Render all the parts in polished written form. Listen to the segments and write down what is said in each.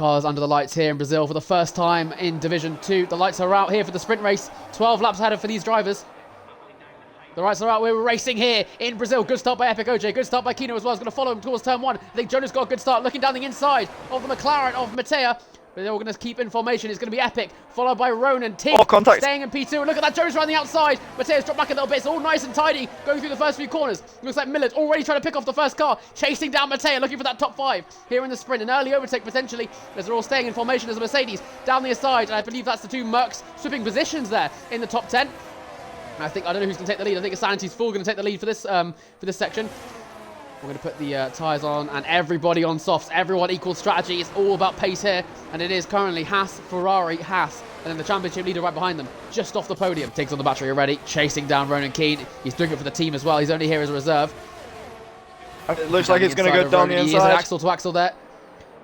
cars under the lights here in Brazil for the first time in Division 2. The lights are out here for the sprint race. 12 laps ahead for these drivers. The lights are out. We're racing here in Brazil. Good start by Epic OJ. Good start by Kino as well. He's going to follow him towards turn 1. I think Jonas got a good start looking down the inside of the McLaren of Mattea. But they're all going to keep in formation. It's going to be Epic, followed by Ronan. Tig staying in P2. Look at that, Jonas around the outside. Mattea's dropped back a little bit. It's all nice and tidy going through the first few corners. Looks like Miller's already trying to pick off the first car, chasing down Mattea, looking for that top 5 here in the sprint. An early overtake potentially, as they're all staying in formation as a Mercedes down the side. And I believe that's the 2 Mercs swapping positions there in the top 10. I don't know who's going to take the lead. I think Sanity's full going to take the lead for this section. We're going to put the tyres on and everybody on softs. Everyone equal strategy. It's all about pace here. And it is currently Haas, Ferrari, Haas. And then the championship leader right behind them, just off the podium. Tiggs on the battery already, chasing down Ronan Keane. He's doing it for the team as well. He's only here as a reserve. It looks like he's going to go down the inside. He is an axle to axle there.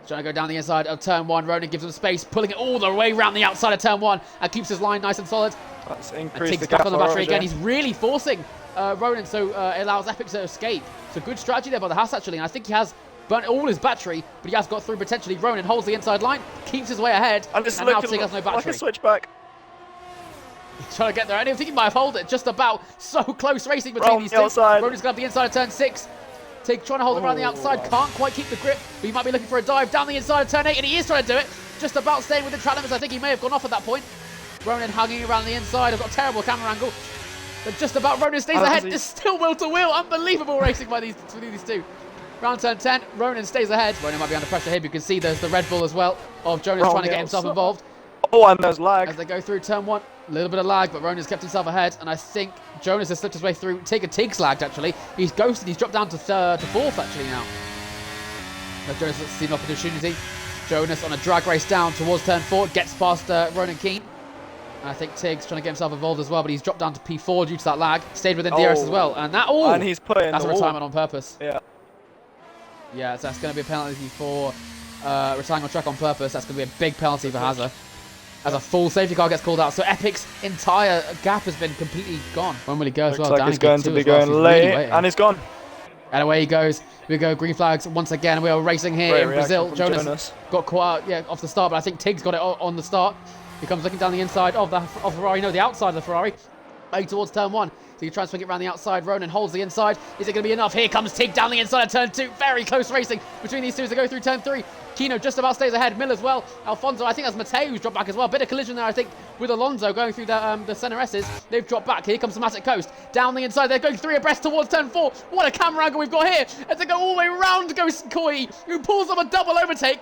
Trying to go down the inside of turn 1. Ronan gives him space, pulling it all the way around the outside of turn 1 and keeps his line nice and solid. That's And increased Tiggs the back gap on the battery already. again. He's really forcing Ronan, so it allows Epic to escape. It's a good strategy there by the Haas actually, and I think he has burnt all his battery, but he has got through potentially. Ronan holds the inside line, keeps his way ahead, And it's and now looking Tig has no battery. like a switchback. He's trying to get there. I don't think he might have held it. Just about. So close racing between these two. outside. Ronan's going to have the inside of turn 6. Tig trying to hold around the outside, can't quite keep the grip, but he might be looking for a dive down the inside of turn 8, and he is trying to do it. Just about staying with the track limits. I think he may have gone off at that point. Ronan hugging around the inside. I've got a terrible camera angle. But just about Ronan stays ahead. It's still wheel to wheel. Unbelievable racing by these two. Round turn 10, Ronan stays ahead. Ronan might be under pressure here. You can see there's the Red Bull as well of Jonas trying to get himself involved. Oh, and there's lag. As they go through turn 1, a little bit of lag, but Ronan's kept himself ahead. And I think Jonas has slipped his way through. Tig's lagged actually. He's ghosted. He's dropped down to 4th actually now. But Jonas has seen an opportunity. Jonas on a drag race down towards turn 4, gets past Ronan Keane. And I think Tig's trying to get himself involved as well, but he's dropped down to P4 due to that lag. Stayed within DRS as well. And that, and he's put in that's a the retirement on purpose. Yeah. Yeah, so that's going to be a penalty for retiring on track on purpose. That's going to be a big penalty for Hazard. As a full safety car gets called out. So Epic's entire gap has been completely gone. When will he go as well? Looks like he's going to be going well. late, Really and he's gone. And away he goes. We go green flags once again. We are racing here in Brazil. Jonas got caught out, off the start, but I think Tig's got it on the start. He comes looking down the inside of the Ferrari. No, the outside of the Ferrari. Towards turn 1. So he tries to swing it around the outside. Ronan holds the inside. Is it going to be enough? Here comes Tig down the inside of turn 2. Very close racing between these two as they go through turn 3. Kino just about stays ahead. Mill as well. Alfonso, I think that's Mateo who's dropped back as well. Bit of collision there, I think, with Alonso going through the center S's. They've dropped back. Here comes Somatic Coast. Down the inside. They're going 3 abreast towards turn 4. What a camera angle we've got here. As they go all the way around goes Koi, who pulls up a double overtake.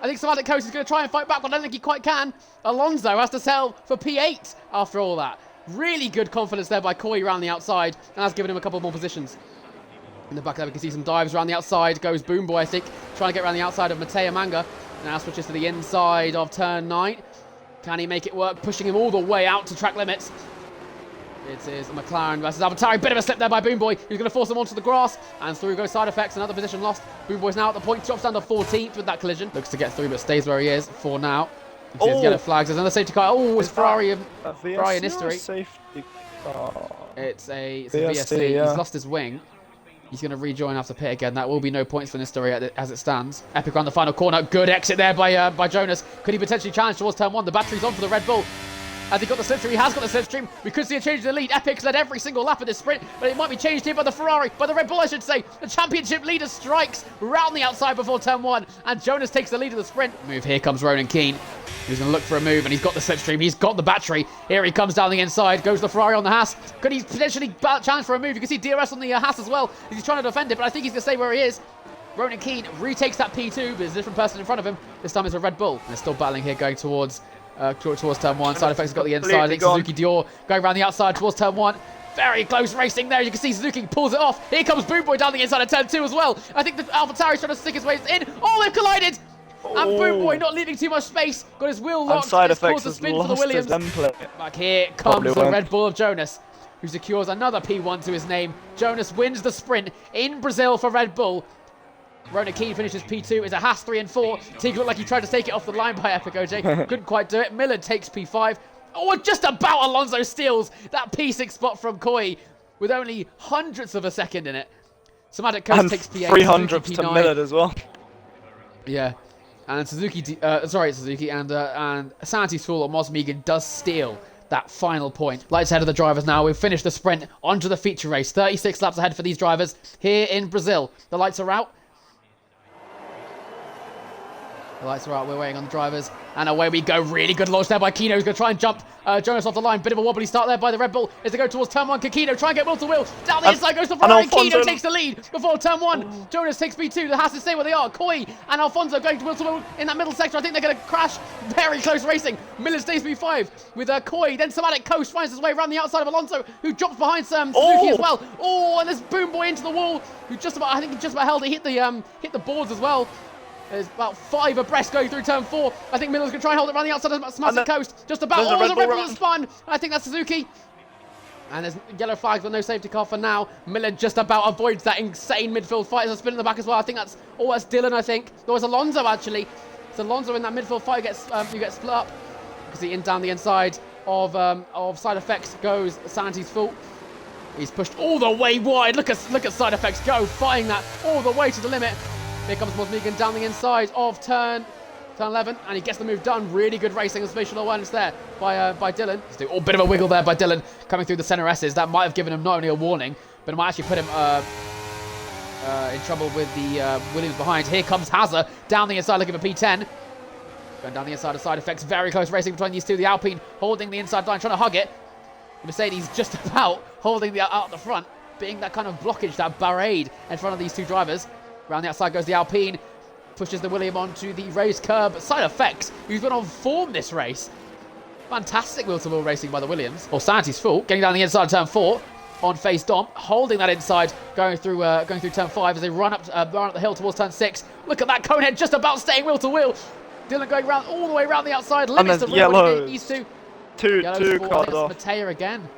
I think Somatic Coast is going to try and fight back, but I don't think he quite can. Alonso has to sell for P8 after all that. Really good confidence there by Koi around the outside, and that's given him a couple more positions. In the back there, we can see some dives around the outside. Goes Boom Boy, I think, trying to get around the outside of Mateo Manga. Now switches to the inside of turn 9. Can he make it work? Pushing him all the way out to track limits. It is McLaren versus Alvatari. Bit of a slip there by Boom Boy. He's going to force him onto the grass, and through goes side effects. Another position lost. Boom Boy's now at the point. Drops down to 14th with that collision. Looks to get through, but stays where he is for now. There's yellow flags. There's another safety car. Oh, it's Ferrari in history. Safety car. It's a VSC. Yeah. He's lost his wing. He's going to rejoin after pit again. That will be no points for Nistori as it stands. Epic around the final corner. Good exit there by Jonas. Could he potentially challenge towards turn 1? The battery's on for the Red Bull. Has he got the slipstream? He has got the slipstream. We could see a change in the lead. Epic's led every single lap of this sprint, but it might be changed here by the Ferrari, by the Red Bull, I should say. The championship leader strikes round the outside before turn 1, and Jonas takes the lead of the sprint. Move, here comes Ronan Keane. He's going to look for a move, and he's got the slipstream. He's got the battery. Here he comes down the inside. Goes the Ferrari on the Haas. Could he potentially challenge for a move? You can see DRS on the Haas as well. He's trying to defend it, but I think he's going to stay where he is. Ronan Keane retakes that P2, but there's a different person in front of him. This time it's a Red Bull. And they're still battling here, going towards turn 1. Side effects has got the inside. I think Suzuki Dior going around the outside towards turn 1. Very close racing there. You can see Suzuki pulls it off. Here comes Boom Boy down the inside of turn 2 as well. I think the AlphaTauri's trying to stick his way in. Oh, they've collided! And Boom Boy not leaving too much space. Got his wheel locked. Side It's effects caused a has spin for the lost Williams. his template. Back here comes the Red Bull of Jonas, who secures another P1 to his name. Jonas wins the sprint in Brazil for Red Bull. Ronan Keane finishes P2. It's a Haas 3 and 4. Tig looked like he tried to take it off the line by Epic OJ. Couldn't quite do it. Miller takes P5. Oh, just about Alonso steals that P6 spot from Koi with only hundredths of a second in it. Somatic Coast takes P8. 300ths to Miller as well. Yeah. And Suzuki and Sanity's Fool or Mosmegan does steal that final point. Lights ahead of the drivers now. We've finished the sprint onto the feature race. 36 laps ahead for these drivers here in Brazil. The lights are out. The lights are out. We're waiting on the drivers. And away we go. Really good launch there by Kino. He's going to try and jump Jonas off the line. Bit of a wobbly start there by the Red Bull. As they go towards turn 1. Kino try and get wheel to wheel. Down the inside goes the Ferrari. Kino takes the lead before turn 1. Jonas takes B2. The Hasses stay where they are. Koi and Alfonso going to wheel in that middle sector. I think they're going to crash. Very close racing. Miller stays B5 with Koi. Then Somatic Coast finds his way around the outside of Alonso, who drops behind Suzuki as well. Oh, and there's Boom Boy into the wall, who I think he just about held it. Hit the boards as well. There's about 5 abreast going through turn 4. I think Miller's going to try and hold it around the outside of Smassive Coast. Just about. Oh, there's a Red Bull that spun. I think that's Suzuki. And there's yellow flags but no safety car for now. Miller just about avoids that insane midfield fight. There's a spin in the back as well. I think that's Dylan, I think. There was Alonso, actually. It's Alonso in that midfield fight. You get split up. You can see down the inside of Side Effects goes Sanity's Fool. He's pushed all the way wide. Look at Side Effects go, fighting that all the way to the limit. Here comes Mosmegan down the inside of turn 11, and he gets the move done. Really good racing and spatial awareness there by Dylan. He's doing a bit of a wiggle there by Dylan coming through the center S's. That might have given him not only a warning, but it might actually put him in trouble with the Williams behind. Here comes Hazard down the inside looking for P10. Going down the inside of Side Effects. Very close racing between these two. The Alpine holding the inside line, trying to hug it. The Mercedes just about holding the out the front, being that kind of blockage, that barrade in front of these two drivers. Around the outside goes the Alpine. Pushes the William onto the race curb. Side Effects, who's been on form this race. Fantastic wheel-to-wheel racing by the Williams. Or Sanity's Fault. Getting down the inside of turn 4 on face Dom. Holding that inside, going through turn 5 as they run up the hill towards turn 6. Look at that cone head just about staying wheel-to-wheel. Dylan going round all the way around the outside. Limits the yellows. These two. Two cars off. Mateo again.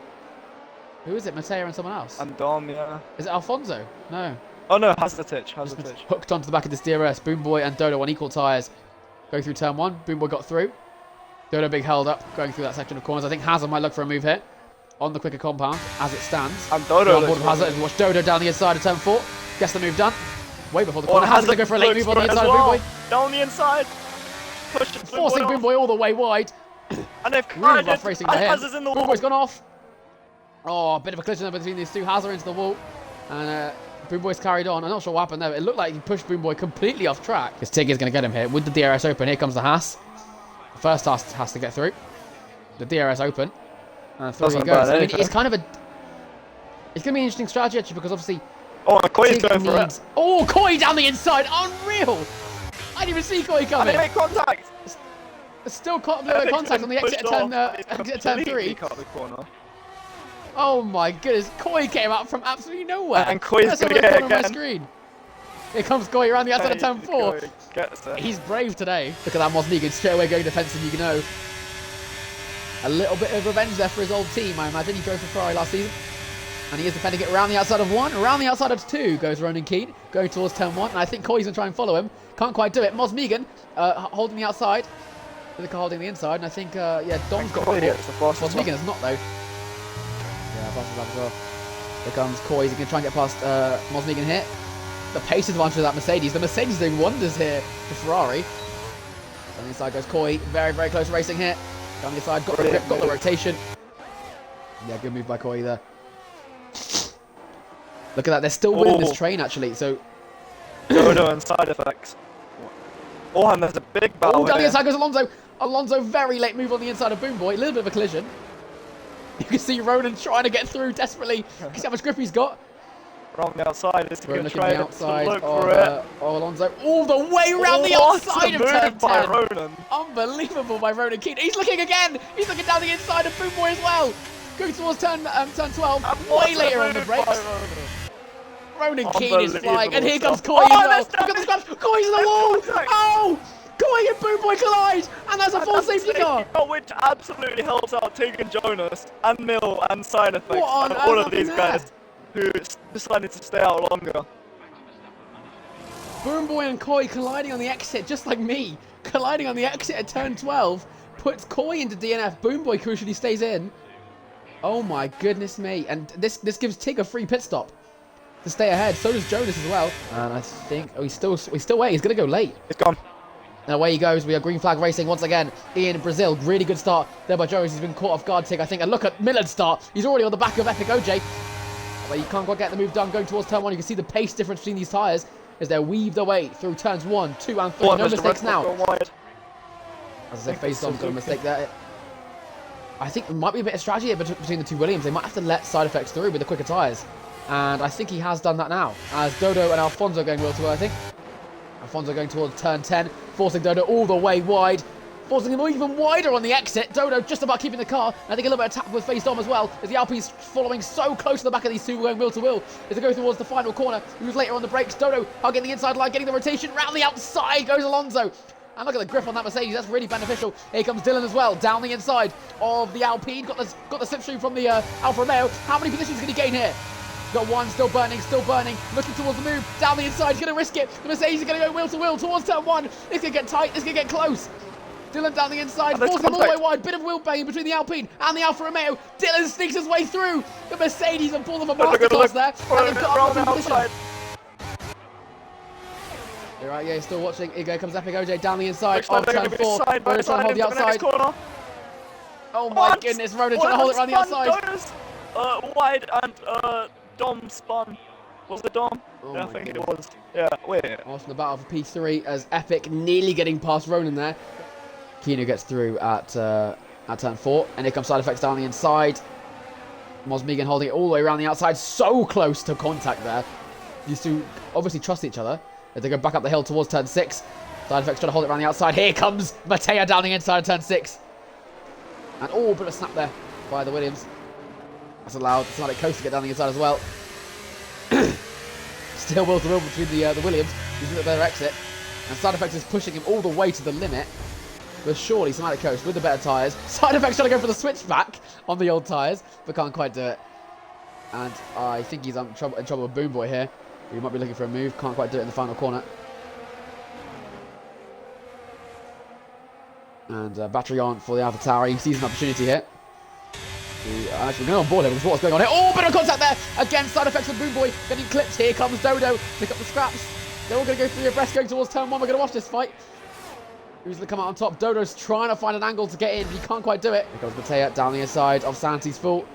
Who is it? Mateo and someone else? And Dom, yeah. Is it Alfonso? No. Oh no, Hazarditch. Hooked onto the back of this DRS. Boom Boy and Dodo on equal tyres. Going through turn 1. Boom Boy got through. Dodo big held up, going through that section of corners. I think Hazard might look for a move here on the quicker compound as it stands. And Dodo. On board of Hazard as we watch Dodo down the inside of turn 4. Gets the move done. Way before the corner. Hazard to go for a late move on the inside of Boom Boy. Down the inside. Forcing Boom Boy all the way wide. And they've really rough racing by him. Hazard's in the wall. Boom Boy's gone off. Oh, a bit of a collision between these two. Hazard into the wall. And Boom Boy's carried on. I'm not sure what happened there. It looked like he pushed Boom Boy completely off track. Because Tig is going to get him here. With the DRS open, here comes the Haas. The first Haas has to get through. The DRS open. And through he goes. I mean, it's kind of a... It's going to be an interesting strategy, actually, because obviously... Oh, Koi's going for it. Oh, Koi down the inside. Unreal. I didn't even see Koi coming. And they make contact. There's still contact on the exit at turn 3. Oh my goodness, Koi came out from absolutely nowhere. And Koi's going to get it again. My screen. Here comes Koi around the outside of turn 4. He's brave today. Look at that Mosmegan straight away going defensive, you know. A little bit of revenge there for his old team, I imagine. He drove for Ferrari last season. And he is defending it around the outside of 1. Around the outside of 2 goes Ronan Keane, going towards turn 1. And I think Koi's going to try and follow him. Can't quite do it. Mosmegan holding the outside. The car holding the inside. And I think, yeah, Dom's got it. Mosmegan has not, though. Yeah, fastest lap as well. Here comes Koi. He's going to try and get past Mosmegan here. The pace advantage of that Mercedes. The Mercedes is doing wonders here for Ferrari. On the inside goes Koi. Very, very close racing here. Down the inside, got the grip, got the rotation. Yeah, good move by Koi there. Look at that. They're still winning this train, actually. So, Dodo and Side Effects. Oh, and there's a big battle. Oh, down the inside goes Alonso. Alonso, very late move on the inside of Boom Boy. A little bit of a collision. You can see Ronan trying to get through desperately. You see how much grip he's got. Around the outside, is Ronan looking the outside of Alonso. All the way around the outside of turn 10. Ronan. Unbelievable by Ronan Keane. He's looking again. He's looking down the inside of Boom Boy as well. Going towards turn 12. Way later on the brakes. Ronan Keane is flying. And here comes Koi as well. Look at the scratch. Koi's in the wall. Oh! Koi and Boom Boy collide, and that's a full safety car. Which absolutely helps out Tig and Jonas, and Mill, and Side Effects, and all of these guys who decided to stay out longer. Boom Boy and Koi colliding on the exit, just like me. Colliding on the exit at turn 12, puts Koi into DNF. Boom Boy crucially stays in. Oh my goodness me. And this gives Tig a free pit stop to stay ahead. So does Jonas as well. And I think, he's still waiting. He's going to go late. It's gone. And away he goes. We are green flag racing once again in Brazil. Really good start there by Jones. He's been caught off guard, Tig, I think. And look at Miller's start. He's already on the back of Epic OJ. But he can't quite get the move done going towards turn 1. You can see the pace difference between these tyres as they're weaved away through turns 1, 2 and 3. No mistakes now. As I said, FaceTime's got a mistake there. I think there might be a bit of strategy between the two Williams. They might have to let side effects through with the quicker tyres. And I think he has done that now. As Dodo and Alfonso going wheel to wheel, I think. Alfonso going towards turn 10, forcing Dodo all the way wide. Forcing him even wider on the exit. Dodo just about keeping the car. I think a little bit of tap with face Dom as well. As the Alpine's following so close to the back of these two going wheel to wheel. As they go towards the final corner. Who's later on the brakes. Dodo hugging the inside line, getting the rotation. Round the outside goes Alonso. And look at the grip on that Mercedes. That's really beneficial. Here comes Dylan as well. Down the inside of the Alpine. Got the slipstream from the Alfa Romeo. How many positions can he gain here? Got one, still burning, looking towards the move, down the inside, he's going to risk it. The Mercedes is going to go wheel to wheel towards turn 1. It's going to get tight, it's going to get close. Dylan down the inside, forcing him all the way wide, bit of wheel banging between the Alpine and the Alfa Romeo. Dylan sneaks his way through. The Mercedes have pulled them a masterclass there. And they've got up position. You're right, yeah, you're still watching. Here comes Epic OJ down the inside of turn 4. Ronan trying to hold the outside. Oh my goodness, Ronan trying to hold it around the outside. Wide and Dom spun. Was it Dom? Oh yeah, I think it was. Yeah, wait. Arsenal battle for P3 as Epic nearly getting past Ronan there. Kino gets through at turn 4. And here comes side effects down the inside. Mosmegan holding it all the way around the outside. So close to contact there. These two obviously trust each other. As they go back up the hill towards turn 6. Side effects trying to hold it around the outside. Here comes Mattea down the inside of turn 6. And oh, bit of a snap there by the Williams. That's allowed Somatic Coast to get down the inside as well. Still wheel to wheel between the Williams, using the better exit. And Side Effects is pushing him all the way to the limit. But surely Somatic Coast with the better tyres. Side Effects trying to go for the switchback on the old tyres, but can't quite do it. And I think he's in trouble with Boom Boy here. He might be looking for a move, can't quite do it in the final corner. And battery on for the AlphaTauri. He sees an opportunity here. Actually, we're going on board here with what's going on here. Oh, bit of contact there. Again, Side Effects with Boom Boy getting clipped. Here comes Dodo. Pick up the scraps. They're all going to go through abreast going towards turn 1. We're going to watch this fight. Who's going to come out on top? Dodo's trying to find an angle to get in. He can't quite do it. Here comes Mattea down the inside of Santi's fault.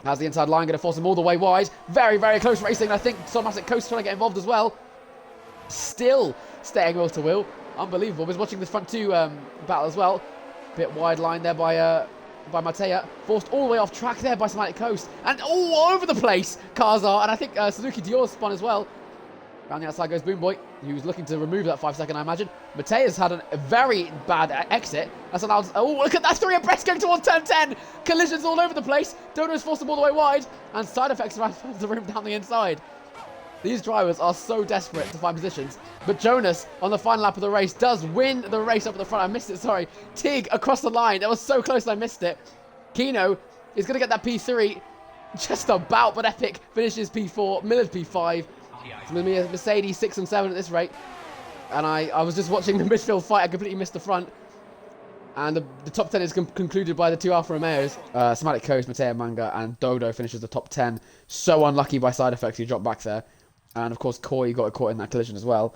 Has the inside line, going to force him all the way wide. Very, very close racing. I think Somatic Coast trying to get involved as well. Still staying wheel to wheel. Unbelievable. Was watching this front 2 battle as well. Bit wide line there by Mattea. Forced all the way off track there by Somatic Coast. And all over the place, cars are. And I think Suzuki Dior spun as well. Around the outside goes Boom Boy. He was looking to remove that 5-second, I imagine. Mattea's had a very bad exit. That's allowed. Oh, look at that 3 abreast going towards turn 10. Collisions all over the place. Dodo's forced them all the way wide. And Side Effects around the room down the inside. These drivers are so desperate to find positions. But Jonas, on the final lap of the race, does win the race up at the front. I missed it, sorry. Tig across the line. That was so close I missed it. Kino is going to get that P3 just about, but Epic finishes P4. Miller's P5. It's going to be a Mercedes 6 and 7 at this rate. And I was just watching the midfield fight. I completely missed the front. And the top 10 is concluded by the 2 Alfa Romeos. Somatic Coast, Mattea Manga, and Dodo finishes the top 10. So unlucky by Side Effects. He dropped back there. And of course, Koi got caught in that collision as well.